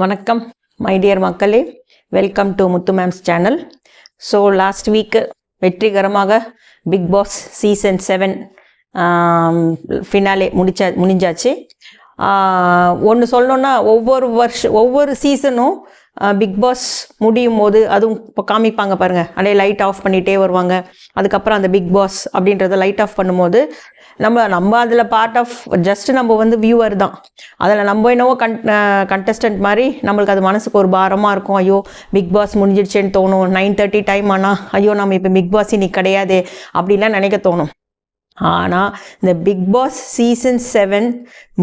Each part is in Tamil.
வணக்கம் மை டியர் மக்களே, welcome to Muthu mams channel. So last week வெற்றிகரமாக பிக் பாஸ் சீசன் 7 ஃபினாலே முடிஞ்சாச்சு. ஒன்று சொல்லணுன்னா ஒவ்வொரு சீசனும் பிக் பாஸ் முடியும் போது அதுவும் இப்போ காமிப்பாங்க பாருங்கள், அப்படியே லைட் ஆஃப் பண்ணிகிட்டே வருவாங்க. அதுக்கப்புறம் அந்த பிக் பாஸ் அப்படின்றத லைட் ஆஃப் பண்ணும்போது நம்ம அதில் பார்ட் ஆஃப் ஜஸ்ட் நம்ம வந்து வியூவர் தான். அதில் நம்ம என்னவோ கண்டஸ்டன்ட் மாதிரி நம்மளுக்கு அது மனசுக்கு ஒரு பாரமாக இருக்கும். ஐயோ பிக் பாஸ் முடிஞ்சிடுச்சேன்னு தோணும். 9:30 டைம் ஆனால் ஐயோ நம்ம இப்போ பிக் பாஸ் இன்னைக்கு கிடையாது அப்படின்லாம் நினைக்க தோணும். ஆனால் இந்த பிக் பாஸ் சீசன் 7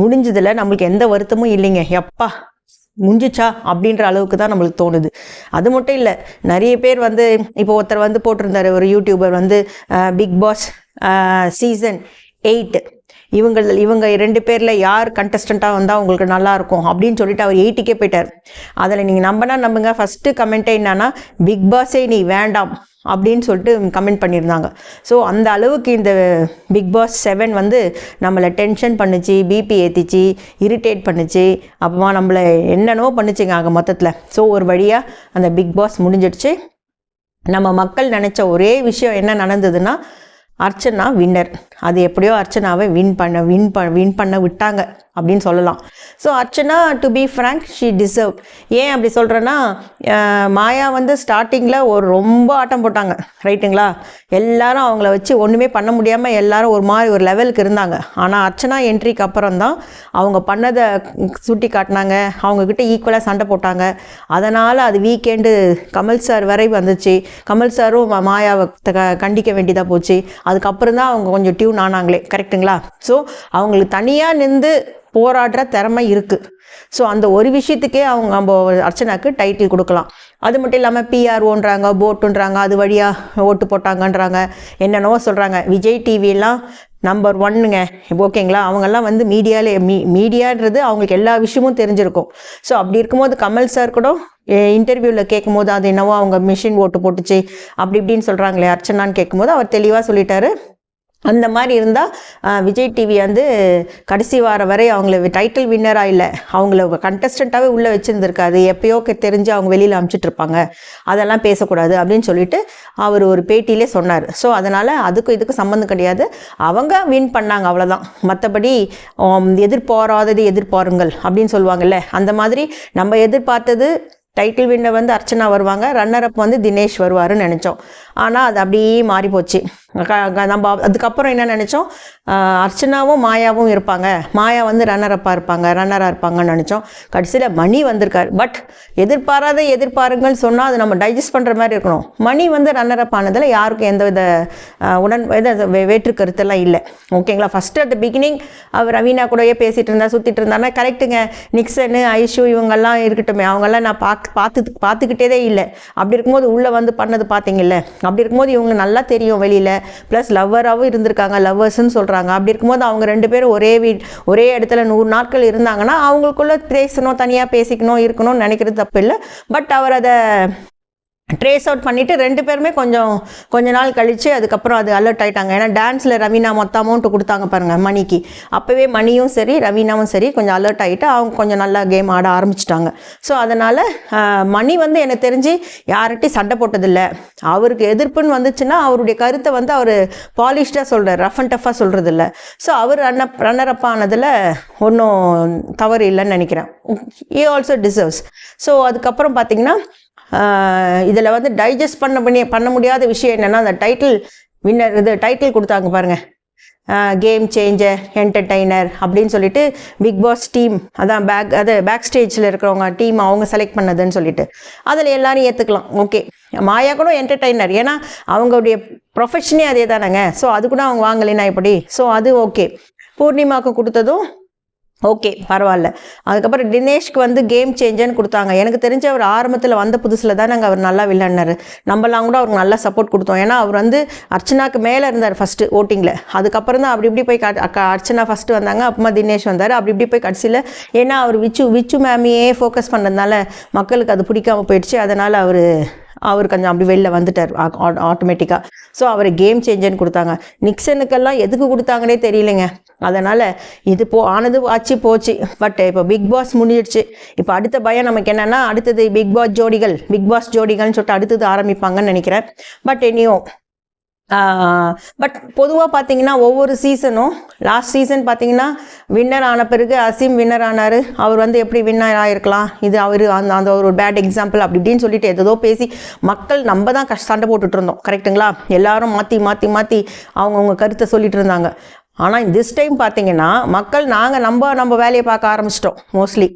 முடிஞ்சதில் நம்மளுக்கு எந்த வருத்தமும் இல்லைங்க. எப்பா முடிஞ்சிச்சா அப்படின்ற அளவுக்கு தான் நம்மளுக்கு தோணுது. அது மட்டும் இல்லை, நிறைய பேர் வந்து இப்போ ஒருத்தர் வந்து போட்டிருந்தாரு, ஒரு யூடியூபர் வந்து பிக் பாஸ் சீசன் 8 இவங்க 2 பேரில் யார் கண்டஸ்டண்ட்டாக வந்தால் உங்களுக்கு நல்லாயிருக்கும் அப்படின்னு சொல்லிட்டு அவர் 8க்கே போயிட்டார். அதில் நீங்கள் நம்புங்க, ஃபஸ்ட்டு கமெண்ட்டே என்னன்னா பிக் பாஸே நீ வேண்டாம் அப்படின்னு சொல்லிட்டு கமெண்ட் பண்ணியிருந்தாங்க. ஸோ அந்த அளவுக்கு இந்த பிக் பாஸ் 7 வந்து நம்மளை டென்ஷன் பண்ணுச்சு, பிபி ஏற்றிச்சு, இரிட்டேட் பண்ணுச்சு, அப்புறமா நம்மளை என்னென்னவோ பண்ணுச்சுங்க ஆக மொத்தத்தில். ஸோ ஒரு வழியாக அந்த பிக் பாஸ் முடிஞ்சிடுச்சு. நம்ம மக்கள் நினச்ச ஒரே விஷயம் என்ன நடந்ததுன்னா, அர்ச்சனா வின்னர். அது எப்படியோ அர்ச்சனாவை வின் பண்ண விட்டாங்க அப்படின்னு சொல்லலாம். So Archana, to be frank, she deserve. ஏன் அப்படி சொல்கிறேன்னா, மாயா வந்து ஸ்டார்டிங்கில் ரொம்ப ஆட்டம் போட்டாங்க, ரைட்டுங்களா? எல்லாரும் அவங்கள வச்சு ஒன்றுமே பண்ண முடியாமல் எல்லாரும் ஒரு லெவலுக்கு இருந்தாங்க. ஆனால் அர்ச்சனா என்ட்ரிக்கு அப்புறம் தான் அவங்க பண்ணதை சுட்டி காட்டினாங்க, அவங்கக்கிட்ட ஈக்குவலாக சண்டை போட்டாங்க. அதனால் அது வீக்கெண்டு கமல் சார் வரை வந்துச்சு. கமல் சாரும் மாயாவை கண்டிக்க வேண்டியதாக போச்சு. அதுக்கப்புறம் தான் அவங்க கொஞ்சம் டியூன் ஆனாங்களே, கரெக்டுங்களா? ஸோ அவங்களுக்கு தனியாக நின்று போராடுற திறமை இருக்குது. ஸோ அந்த ஒரு விஷயத்துக்கே நம்ம அர்ச்சனாக்கு டைட்டில் கொடுக்கலாம். அது மட்டும் இல்லாமல் பிஆர்ஓன்றாங்க, போட்டுன்றாங்க, அது வழியாக ஓட்டு போட்டாங்கன்றாங்க, என்னென்னவோ சொல்கிறாங்க. விஜய் டிவிலாம் நம்பர் 1ங்க, ஓகேங்களா? அவங்கெல்லாம் வந்து மீடியான்றது அவங்களுக்கு எல்லா விஷயமும் தெரிஞ்சிருக்கும். ஸோ அப்படி இருக்கும்போது கமல் சார் கூட இன்டர்வியூவில் கேட்கும்போது அது என்னவோ அவங்க மிஷின் ஓட்டு போட்டுச்சு அப்படி இப்படின்னு சொல்கிறாங்களே அர்ச்சனான்னு கேட்கும்போது அவர் தெளிவாக சொல்லிட்டாரு, அந்த மாதிரி இருந்தால் விஜய் டிவி வந்து கடைசி வாரம் வரை அவங்கள டைட்டில் வின்னராக இல்லை, அவங்கள கண்டஸ்டண்ட்டாகவே உள்ளே வச்சுருந்துருக்காது, எப்பயோ தெரிஞ்சு அவங்க வெளியில் அனுப்பிச்சிட்ருப்பாங்க, அதெல்லாம் பேசக்கூடாது அப்படின்னு சொல்லிட்டு அவர் ஒரு பேட்டியிலே சொன்னார். ஸோ அதனால் அதுக்கும் இதுக்கும் சம்மந்தம் கிடையாது. அவங்க வின் பண்ணாங்க, அவ்வளோதான். மற்றபடி எதிர்பாருங்கள் அப்படின்னு சொல்லுவாங்கல்ல, அந்த மாதிரி நம்ம எதிர்பார்த்தது டைட்டில் வின்னர் வந்து அர்ச்சனா வருவாங்க, ரன்னர் அப் வந்து தினேஷ் வருவாருன்னு நினச்சோம். ஆனால் அது அப்படியே மாறி போச்சு. நம்ம அதுக்கப்புறம் என்ன நினச்சோம், அர்ச்சனாவும் மாயாவும் இருப்பாங்க, மாயா வந்து ரன்னராக இருப்பாங்கன்னு நினச்சோம். கடைசியில் மணி வந்திருக்காரு. பட் எதிர்பாருங்கன்னு சொன்னால் அது நம்ம டைஜஸ்ட் பண்ணுற மாதிரி இருக்கணும். மணி வந்து ரன்னரப் ஆனதில் யாருக்கும் எந்த வித வேற்று கருத்தெல்லாம் இல்லை, ஓகேங்களா? ஃபஸ்ட்டு அட் த பிகினிங் அவர் ரவீனா கூடயே பேசிகிட்டு சுற்றிட்டு இருந்தாருன்னா கரெக்டுங்க. நிக்சனு, ஐஷு இவங்கெல்லாம் இருக்கட்டுமே, அவங்கெல்லாம் நான் பார்த்துக்கிட்டே இல்லை. அப்படி இருக்கும்போது உள்ளே வந்து பண்ணது பார்த்தீங்கல்ல, அப்படி இருக்கும்போது இவங்க நல்லா தெரியும் வெளியில், ப்ளஸ் லவ்வராகவும் இருந்திருக்காங்க, லவ்வர்ஸ்ன்னு சொல்கிறாங்க. அப்படி இருக்கும்போது அவங்க 2 பேரும் ஒரே இடத்துல 100 நாட்கள் இருந்தாங்கன்னா அவங்களுக்குள்ள பேசணும், தனியாக பேசிக்கணும், இருக்கணும்னு நினைக்கிறது தப்பு இல்லை. பட் அவர் அதை ட்ரேஸ் அவுட் பண்ணிவிட்டு 2 பேருமே கொஞ்ச நாள் கழித்து அதுக்கப்புறம் அது அலர்ட் ஆகிட்டாங்க. ஏன்னா டான்ஸில் ரவீனா மொத்த அமௌண்ட்டு கொடுத்தாங்க பாருங்கள் மணிக்கு. அப்போவே மணியும் சரி ரவீனாவும் சரி கொஞ்சம் அலர்ட் ஆகிட்டு அவங்க கொஞ்சம் நல்லா கேம் ஆட ஆரம்பிச்சிட்டாங்க. ஸோ அதனால் மணி வந்து எனக்கு தெரிஞ்சு யார்கிட்டையும் சண்டை போட்டதில்லை. அவருக்கு எதிர்ப்புன்னு வந்துச்சுன்னா அவருடைய கருத்தை வந்து அவர் பாலிஷ்டாக சொல்கிறார், ரஃப் அண்ட் டஃப்பாக சொல்கிறது இல்லை. ஸோ அவர் ரன்னர்-அப் ஆனதில் ஒன்றும் தவறு இல்லைன்னு நினைக்கிறேன். He also deserves. ஸோ அதுக்கப்புறம் பார்த்திங்கன்னா இதில் வந்து டைஜஸ்ட் பண்ண முடியாத விஷயம் என்னென்னா, அந்த டைட்டில் கொடுத்தாங்க பாருங்கள், கேம் சேஞ்சர், என்டர்டெய்னர் அப்படின்னு சொல்லிட்டு பிக் பாஸ் டீம், அதான் பேக் ஸ்டேஜில் இருக்கிறவங்க டீம் அவங்க செலக்ட் பண்ணதுன்னு சொல்லிட்டு அதில் எல்லாரும் ஏற்றுக்கலாம். ஓகே, மாயா கூட என்டர்டெய்னர், ஏன்னா அவங்களுடைய ப்ரொஃபஷனே அதே தானேங்க. ஸோ அது கூட அவங்க வாங்கலைன்னா எப்படி? ஸோ அது ஓகே. பூர்ணிமாவுக்கு கொடுத்ததும் ஓகே, பரவாயில்ல. அதுக்கப்புறம் தினேஷ்க்கு வந்து கேம் சேஞ்சர்னு கொடுத்தாங்க. எனக்கு தெரிஞ்ச அவர் ஆரம்பத்தில் வந்த புதுசில் தான் அவர் நல்லா விளையாடினார். நம்மளாம் கூட அவருக்கு நல்லா சப்போர்ட் கொடுத்தோம். ஏன்னா அவர் வந்து அர்ச்சனாக்கு மேலே இருந்தார் ஃபஸ்ட்டு ஓட்டிங்கில். அதுக்கப்புறம் தான் அப்படி இப்படி போய் அர்ச்சனா ஃபஸ்ட்டு வந்தாங்க, அப்புறமா தினேஷ் வந்தார். அப்படி இப்படி போய் கடைசியில் ஏன்னா அவர் விச்சு மேமியே ஃபோக்கஸ் பண்ணதுனால மக்களுக்கு அது பிடிக்காமல் போயிடுச்சு. அதனால் அவர் கொஞ்சம் அப்படி வெளில வந்துட்டார் ஆட்டோமேட்டிக்காக. ஸோ அவர் கேம் சேஞ்சர்னு கொடுத்தாங்க. நிக்சனுக்கெல்லாம் எதுக்கு கொடுத்தாங்கன்னே தெரியலைங்க. அதனால் இது ஆனது ஆச்சு போச்சு. பட் இப்போ பிக் பாஸ் முடிஞ்சிடுச்சு. இப்போ அடுத்த பயம் நமக்கு என்னென்னா, அடுத்தது பிக் பாஸ் ஜோடிகள்னு சொல்லிட்டு அடுத்தது ஆரம்பிப்பாங்கன்னு நினைக்கிறேன். பட் இனியும் பட் பொதுவாக பார்த்தீங்கன்னா ஒவ்வொரு சீசனும் லாஸ்ட் சீசன் பார்த்தீங்கன்னா வின்னர் ஆன பிறகு அசீம் வின்னர் ஆனார். அவர் வந்து எப்படி வின்னர் ஆகிருக்கலாம், இது அவர் அந்த ஒரு பேட் எக்ஸாம்பிள் அப்படி இப்படின்னு சொல்லிட்டு ஏதோ பேசி மக்கள் நம்ம தான் சண்டை போட்டுட்டு இருந்தோம். கரெக்டுங்களா? எல்லாரும் மாற்றி அவங்கவுங்க கருத்தை சொல்லிட்டு இருந்தாங்க. ஆனால் திஸ் டைம் பார்த்தீங்கன்னா மக்கள் நம்ம வேலையை பார்க்க ஆரம்பிச்சிட்டோம். மோஸ்ட்லி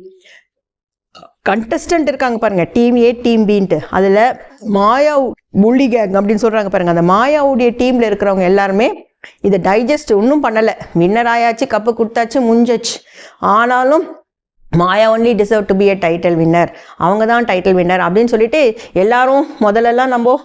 கண்டஸ்டன்ட் இருக்காங்க பாருங்கள், டீம் ஏ டீம் பின்ட்டு. அதில் மாயா புள்ளி கேங் அப்படின்னு சொல்கிறாங்க பாருங்கள். அந்த மாயாவுடைய டீமில் இருக்கிறவங்க எல்லாருமே இதை டைஜஸ்ட் இன்னும் பண்ணலை. வின்னர் ஆயாச்சு, கப்பு கொடுத்தாச்சு, முடிஞ்சாச்சு. ஆனாலும் Maya only deserve to be a title winner, அவங்க தான் டைட்டில் வின்னர் அப்படின்னு சொல்லிட்டு எல்லாரும் முதல்லலாம் நம்ம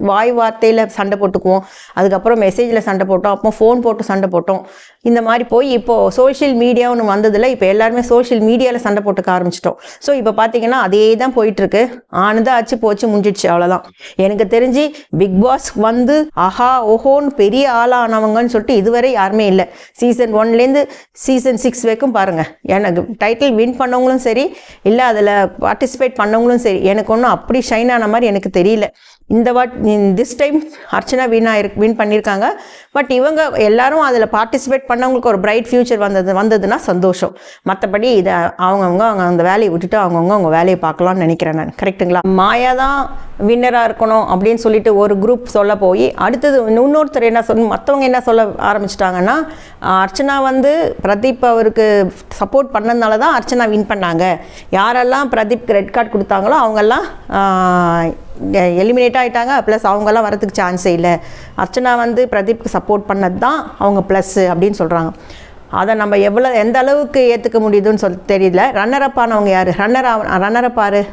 வாய் வார்த்தையில் சண்டை போட்டுக்குவோம், அதுக்கப்புறம் மெசேஜில் சண்டை போட்டோம், அப்போ ஃபோன் போட்டு சண்டை போட்டோம். இந்த மாதிரி போய் இப்போது சோஷியல் மீடியா ஒன்று வந்ததில் இப்போ எல்லாருமே சோஷியல் மீடியாவில் சண்டை போட்டுக்க ஆரம்பிச்சிட்டோம். ஸோ இப்போ பார்த்தீங்கன்னா அதே தான் போயிட்டுருக்கு. ஆனதாக ஆச்சு போச்சு, முடிஞ்சிடுச்சு, அவ்வளோதான். எனக்கு தெரிஞ்சு பிக் பாஸ் வந்து ஆஹா ஓஹோன்னு பெரிய ஆளானவங்கன்னு சொல்லிட்டு இதுவரை யாருமே இல்லை. சீசன் 1லேருந்து சீசன் 6 வரைக்கும் பாருங்கள், எனக்கு டைட்டில் வின் பண்ணவங்களும் சரி, இல்லை அதில் பார்ட்டிசிபேட் பண்ணவங்களும் சரி, எனக்கு ஒன்றும் அப்படி ஷைன் ஆன மாதிரி எனக்கு தெரியல. திஸ் டைம் அர்ச்சனா வின் பண்ணியிருக்காங்க. பட் இவங்க எல்லாரும் அதில் பார்ட்டிசிபேட் பண்ணவங்களுக்கு ஒரு பிரைட் ஃபியூச்சர் வந்ததுன்னா சந்தோஷம். மற்றபடி இதை அவங்க அந்த வேலையை விட்டுட்டு அவங்க வேலையை பார்க்கலாம்னு நினைக்கிறேன் நான். கரெக்டுங்களா? மாயா தான் வின்னராக இருக்கணும் அப்படின்னு சொல்லிட்டு ஒரு குரூப் சொல்ல போய் அடுத்தது இன்னொருத்தர் மற்றவங்க என்ன சொல்ல ஆரம்பிச்சிட்டாங்கன்னா, அர்ச்சனா வந்து பிரதீப் அவருக்கு சப்போர்ட் பண்ணதுனால தான் அர்ச்சனா வின் பண்ணாங்க. யாரெல்லாம் பிரதீப்க்கு ரெட் கார்டு கொடுத்தாங்களோ அவங்கெல்லாம் எலிமினேட் ஆகிட்டாங்க. ப்ளஸ் அவங்கெல்லாம் வரதுக்கு சான்ஸே இல்லை. அர்ச்சனா வந்து பிரதீப்க்கு சப்போர்ட் பண்ணது தான் அவங்க ப்ளஸ்ஸு அப்படின்னு சொல்கிறாங்க. அதை நம்ம எந்த அளவுக்கு ஏற்றுக்க முடியுதுன்னு தெரியல. ரன்னர் அப் ஆனவங்க யார்? ரன்னர் அப் ஆறு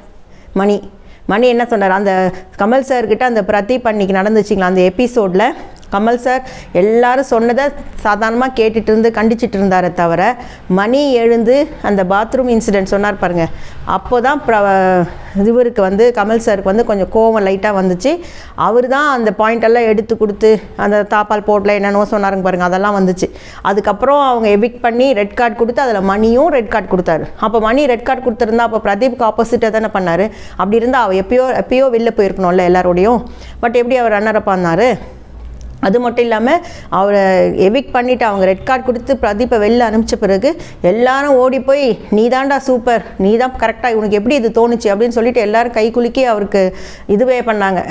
மணி என்ன சொன்னார்? அந்த கமல் சார்கிட்ட அந்த பிரதீப் அன்னைக்கு நடந்துச்சிங்களா அந்த எபிசோடில், கமல் சார் எல்லாரும் சொன்னதை சாதாரணமாக கேட்டுட்டு இருந்து கண்டிச்சிட்டு இருந்தாரே தவிர, மணி எழுந்து அந்த பாத்ரூம் இன்சிடென்ட் சொன்னார் பாருங்க, அப்போ தான் இவருக்கு வந்து கமல் சாருக்கு வந்து கொஞ்சம் கோவம் லைட்டாக வந்துச்சு. அவர் தான் அந்த பாயிண்டெல்லாம் எடுத்து கொடுத்து அந்த தாப்பால் போட்டில் என்னென்னோ சொன்னாருங்க பாருங்கள், அதெல்லாம் வந்துச்சு. அதுக்கப்புறம் அவங்க எவிக்ட் பண்ணி ரெட் கார்டு கொடுத்து அதில் மணியும் ரெட் கார்டு கொடுத்தாரு. அப்போ மணி ரெட் கார்டு கொடுத்துருந்தா அப்போ பிரதீப்க்கு ஆப்போசிட்டாக தானே பண்ணார். அப்படி இருந்தால் அவர் எப்பயோ வெளில போயிருக்கணும்ல எல்லாரோடையும். பட் எப்படி அவர் ரன்னரப் ஆனார்? அது மட்டும் இல்லாமல் அவரை எவிக்ட் பண்ணிவிட்டு அவங்க ரெட் கார்டு கொடுத்து பிரதீப்பை வெளில அனுப்பிச்ச பிறகு எல்லாரும் ஓடி போய் நீ தான்டா சூப்பர், நீ தான் கரெக்டாக, உனக்கு எப்படி இது தோணுச்சு அப்படின்னு சொல்லிட்டு எல்லாரும் கை குலுக்கி அவருக்கு இதுவே பண்ணாங்க,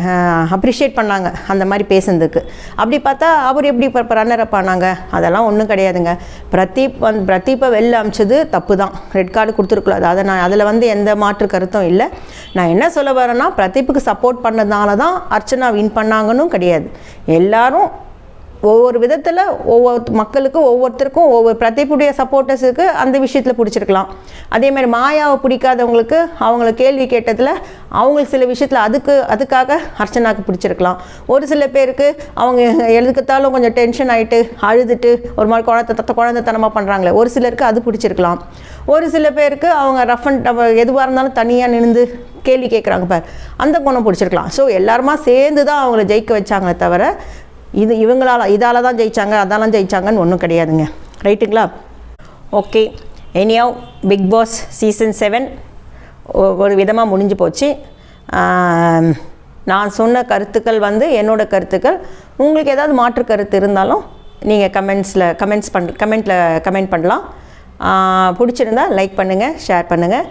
அப்ரிஷியேட் பண்ணாங்க அந்த மாதிரி பேசுனதுக்கு. அப்படி பார்த்தா அவர் எப்படி இப்போ ரன்னரப் ஆனாங்க? அதெல்லாம் ஒன்றும் கிடையாதுங்க. பிரதீப்பை வெளில அனுப்பிச்சது தப்பு தான், ரெட் கார்டு கொடுத்துருக்கூடாது. அதில் வந்து எந்த மாற்று கருத்தும் இல்லை. நான் என்ன சொல்ல வரேன்னா, பிரதீப்புக்கு சப்போர்ட் பண்ணதுனால தான் அர்ச்சனா வின் பண்ணாங்கன்னு கிடையாது. எல்லாரும் ஒவ்வொரு விதத்தில் ஒவ்வொரு மக்களுக்கும் ஒவ்வொருத்தருக்கும் ஒவ்வொரு பிரதீப்புடைய சப்போர்ட்டர்ஸுக்கு அந்த விஷயத்தில் பிடிச்சிருக்கலாம். அதேமாதிரி மாயாவை பிடிக்காதவங்களுக்கு அவங்கள கேள்வி கேட்டதில் அவங்களுக்கு சில விஷயத்தில் அதுக்காக அர்ச்சனாவுக்கு பிடிச்சிருக்கலாம். ஒரு சில பேருக்கு அவங்க எழுதுக்கத்தாலும் கொஞ்சம் டென்ஷன் ஆகிட்டு அழுதுட்டு ஒரு மாதிரி குழந்தைத்தனமாக பண்ணுறாங்களே, ஒரு சிலருக்கு அது பிடிச்சிருக்கலாம். ஒரு சில பேருக்கு அவங்க ரஃப் அண்ட் எதுவாக இருந்தாலும் தனியாக நின்று கேள்வி கேட்குறாங்க பார், அந்த குணம் பிடிச்சிருக்கலாம். ஸோ எல்லாருமா சேர்ந்து தான் அவங்கள ஜெயிக்க வச்சாங்களே தவிர இதால் தான் ஜெயித்தாங்க அதெல்லாம் ஜெயித்தாங்கன்னு ஒன்றும் கிடையாதுங்க. ரைட்டுங்களா? Okay, anyhow big Boss season 7 ஒரு விதமாக முடிஞ்சு போச்சு. நான் சொன்ன கருத்துக்கள் வந்து என்னோடய கருத்துக்கள். உங்களுக்கு ஏதாவது மாற்று கருத்து இருந்தாலும் நீங்கள் கமெண்ட் பண்ணலாம். பிடிச்சிருந்தா லைக் பண்ணுங்கள், ஷேர் பண்ணுங்கள்.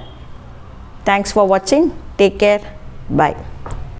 தேங்க்ஸ் ஃபார் வாட்சிங். Take care. பாய்.